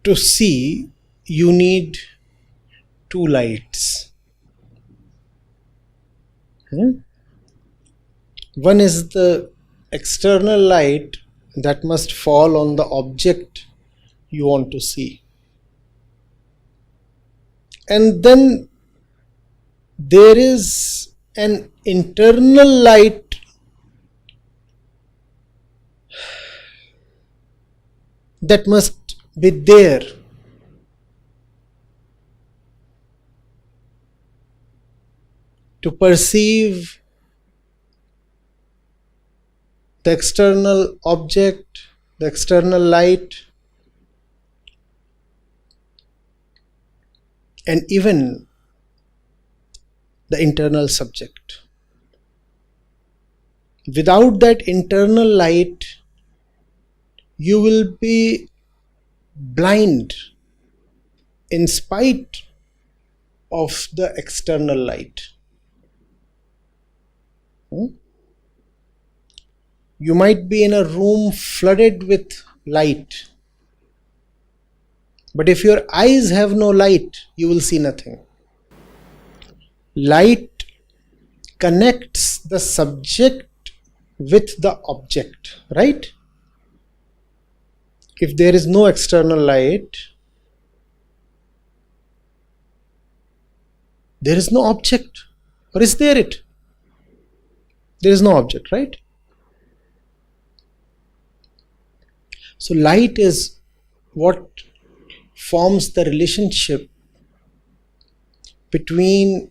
To see, you need two lights. One is the external light that must fall on the object you want to see. And then there is an internal light that must be there to perceive the external object, the external light, and even the internal subject. Without that internal light, you will be blind in spite of the external light. You might be in a room flooded with light, but if your eyes have no light, you will see nothing. Light connects the subject with the object, right? If there is no external light, there is no object. Or is there it? There is no object, right? So light is what forms the relationship between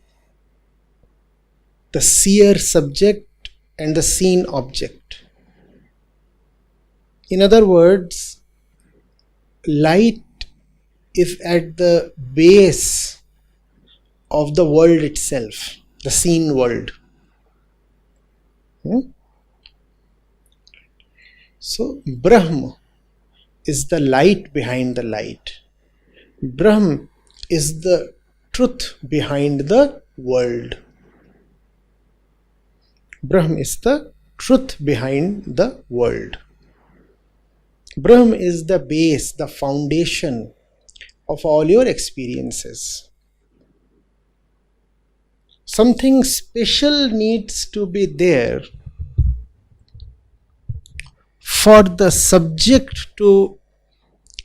the seer subject and the seen object. In other words, light is at the base of the world itself, the seen world. So Brahma is the light behind the light. Brahma is the truth behind the world. Brahma is the truth behind the world. Brahma is the base, the foundation of all your experiences. Something special needs to be there for the subject to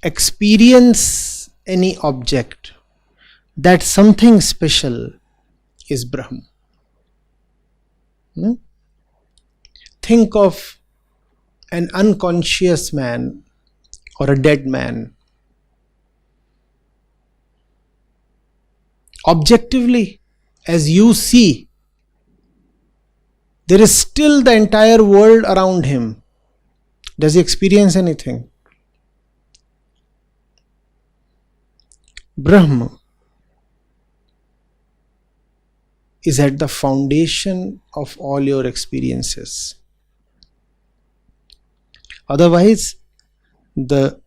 experience any object. That something special is Brahma. Think of an unconscious man or a dead man. Objectively, as you see, there is still the entire world around him. Does he experience anything? Brahma is at the foundation of all your experiences. Otherwise, the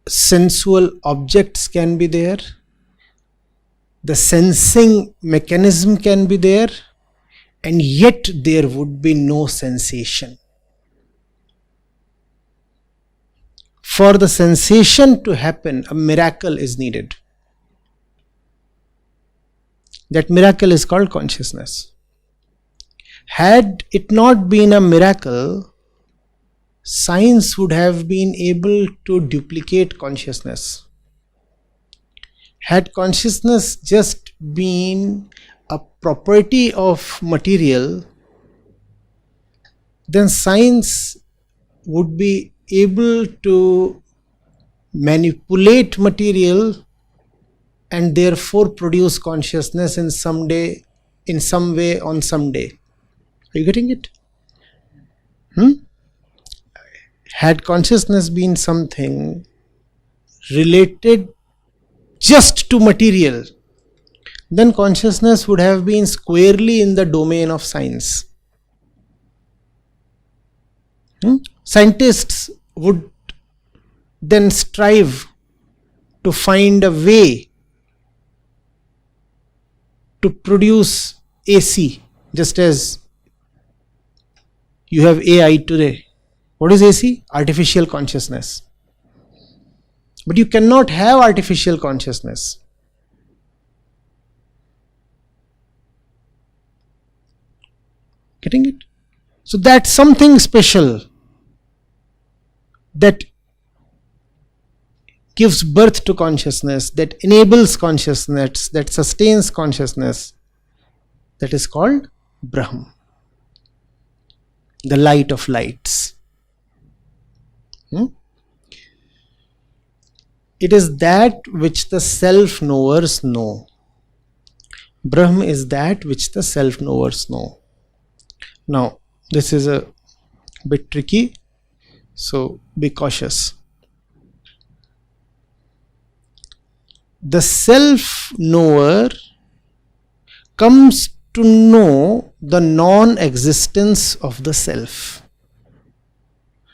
sensual objects can be there, the sensing mechanism can be there, and yet there would be no sensation. For the sensation to happen, a miracle is needed. That miracle is called consciousness. Had it not been a miracle, science would have been able to duplicate consciousness. Had consciousness just been a property of material, then science would be able to manipulate material and therefore produce consciousness in some way, on some day. Are you getting it? Had consciousness been something related just to material, then consciousness would have been squarely in the domain of science. Scientists would then strive to find a way to produce AC, just as you have AI today. What is AC? Artificial consciousness. But you cannot have artificial consciousness. Getting it? So that's something special that gives birth to consciousness, that enables consciousness, that sustains consciousness. That is called Brahma, the light of lights. It is that which the self-knowers know. Brahma is that which the self-knowers know. Now, this is a bit tricky, so be cautious. The self-knower comes to know the non-existence of the self.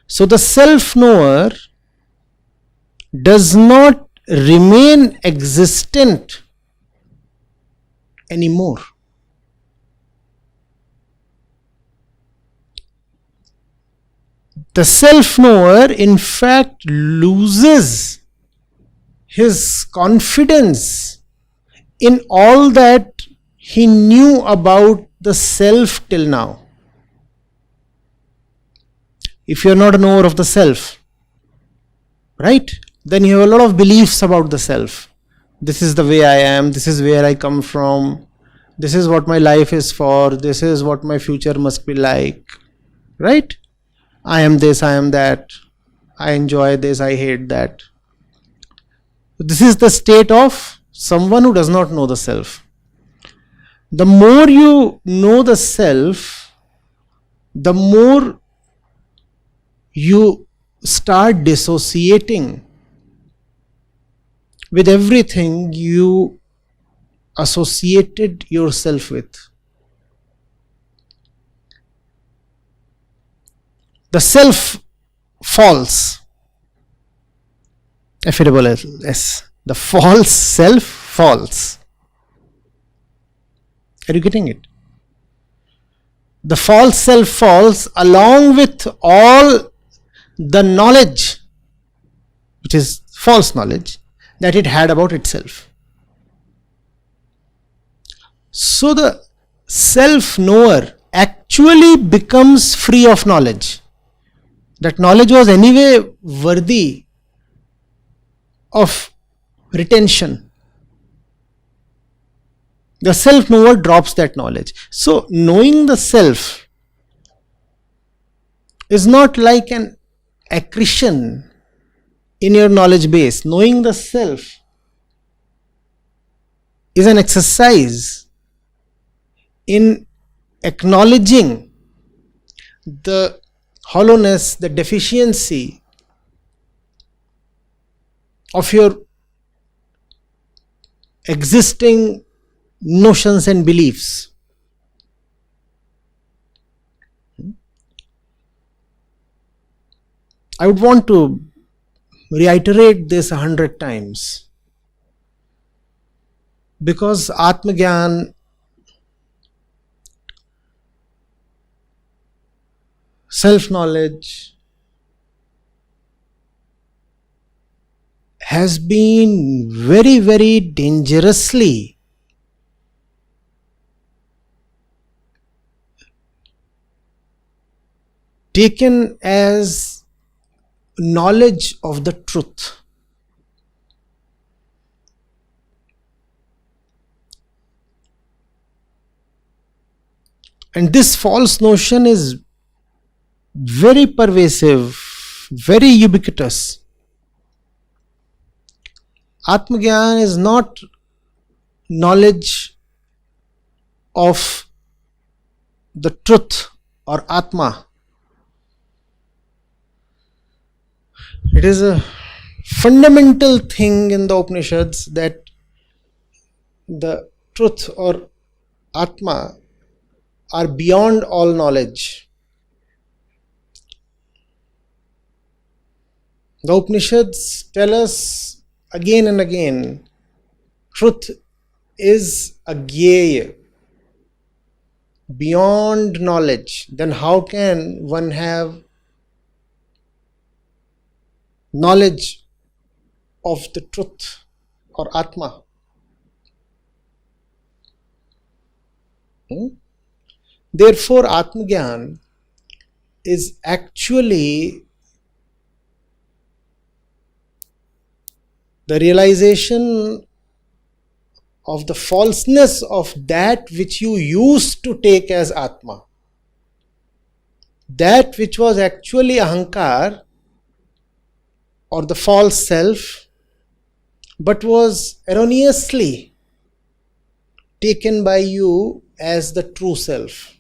So the self-knower does not remain existent anymore. The self-knower in fact loses his confidence in all that he knew about the self till now. If you are not a knower of the self, right, then you have a lot of beliefs about the self. This is the way I am, this is where I come from, this is what my life is for, this is what my future must be like, right? I am this, I am that, I enjoy this, I hate that. This is the state of someone who does not know the self. The more you know the self, the more you start dissociating with everything you associated yourself with. The self falls. Affable S. The false self falls. Are you getting it? The false self falls along with all the knowledge, which is false knowledge, that it had about itself. So the self-knower actually becomes free of knowledge. That knowledge was anyway worthy of retention. The self-knower drops that knowledge. So knowing the self is not like an accretion in your knowledge base. Knowing the self is an exercise in acknowledging the hollowness, the deficiency of your existing notions and beliefs. I would want to reiterate this 100 times, because Atmagyan, self-knowledge, has been very, very dangerously taken as knowledge of the truth. And this false notion is very pervasive, very ubiquitous. Atmagyan is not knowledge of the truth or Atma. It is a fundamental thing in the Upanishads that the truth or Atma are beyond all knowledge. The Upanishads tell us again and again, truth is agyeya, beyond knowledge. Then how can one have knowledge of the truth or Atma. Therefore, Atmagyan is actually the realization of the falseness of that which you used to take as Atma. That which was actually Ahankar or the false self, but was erroneously taken by you as the true self.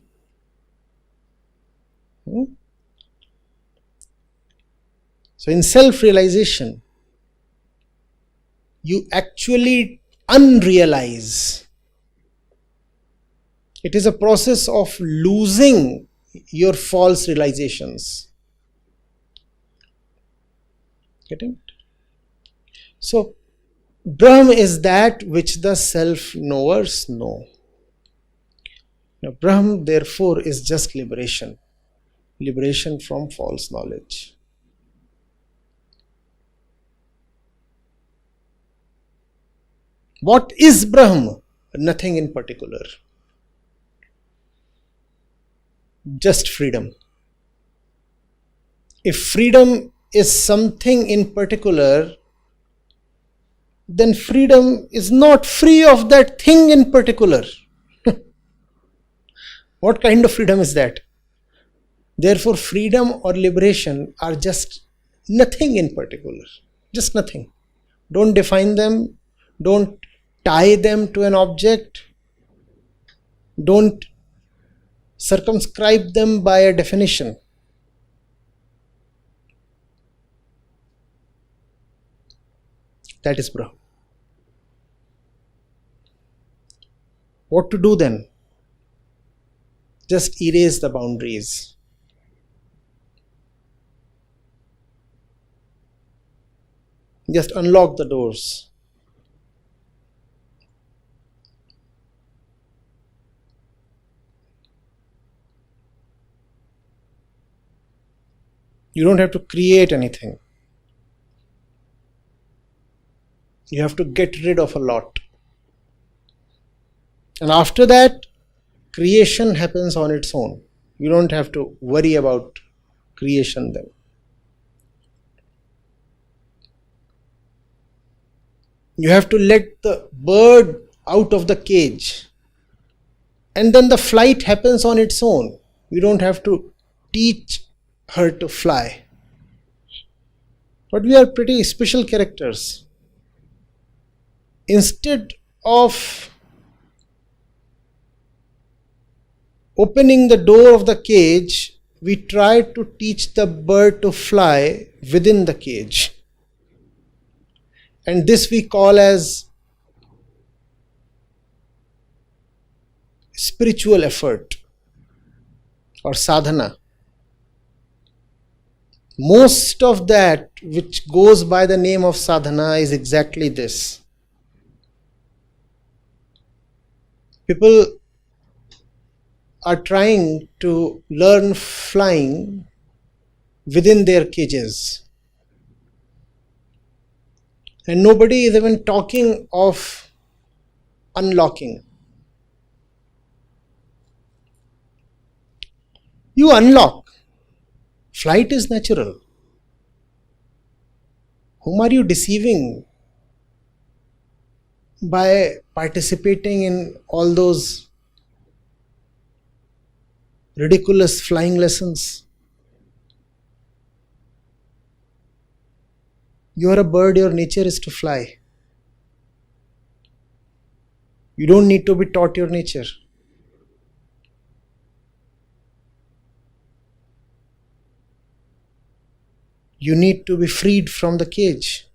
So in self-realization, you actually unrealize. It is a process of losing your false realizations. Getting it? So, Brahma is that which the self-knowers know. Now, Brahma, therefore, is just liberation. Liberation from false knowledge. What is Brahma? Nothing in particular. Just freedom. If freedom is something in particular, then freedom is not free of that thing in particular. What kind of freedom is that? Therefore, freedom or liberation are just nothing in particular. Just nothing. Don't define them. Don't tie them to an object. Don't circumscribe them by a definition. That is Brahma. What to do then? Just erase the boundaries. Just unlock the doors. You don't have to create anything. You have to get rid of a lot. And after that, creation happens on its own. You don't have to worry about creation then. You have to let the bird out of the cage. And then the flight happens on its own. You don't have to teach her to fly. But we are pretty special characters. Instead of opening the door of the cage, we try to teach the bird to fly within the cage. And this we call as spiritual effort or sadhana. Most of that which goes by the name of sadhana is exactly this. People are trying to learn flying within their cages. And nobody is even talking of unlocking. You unlock. Flight is natural. Whom are you deceiving by participating in all those ridiculous flying lessons? You are a bird, your nature is to fly. You don't need to be taught your nature. You need to be freed from the cage.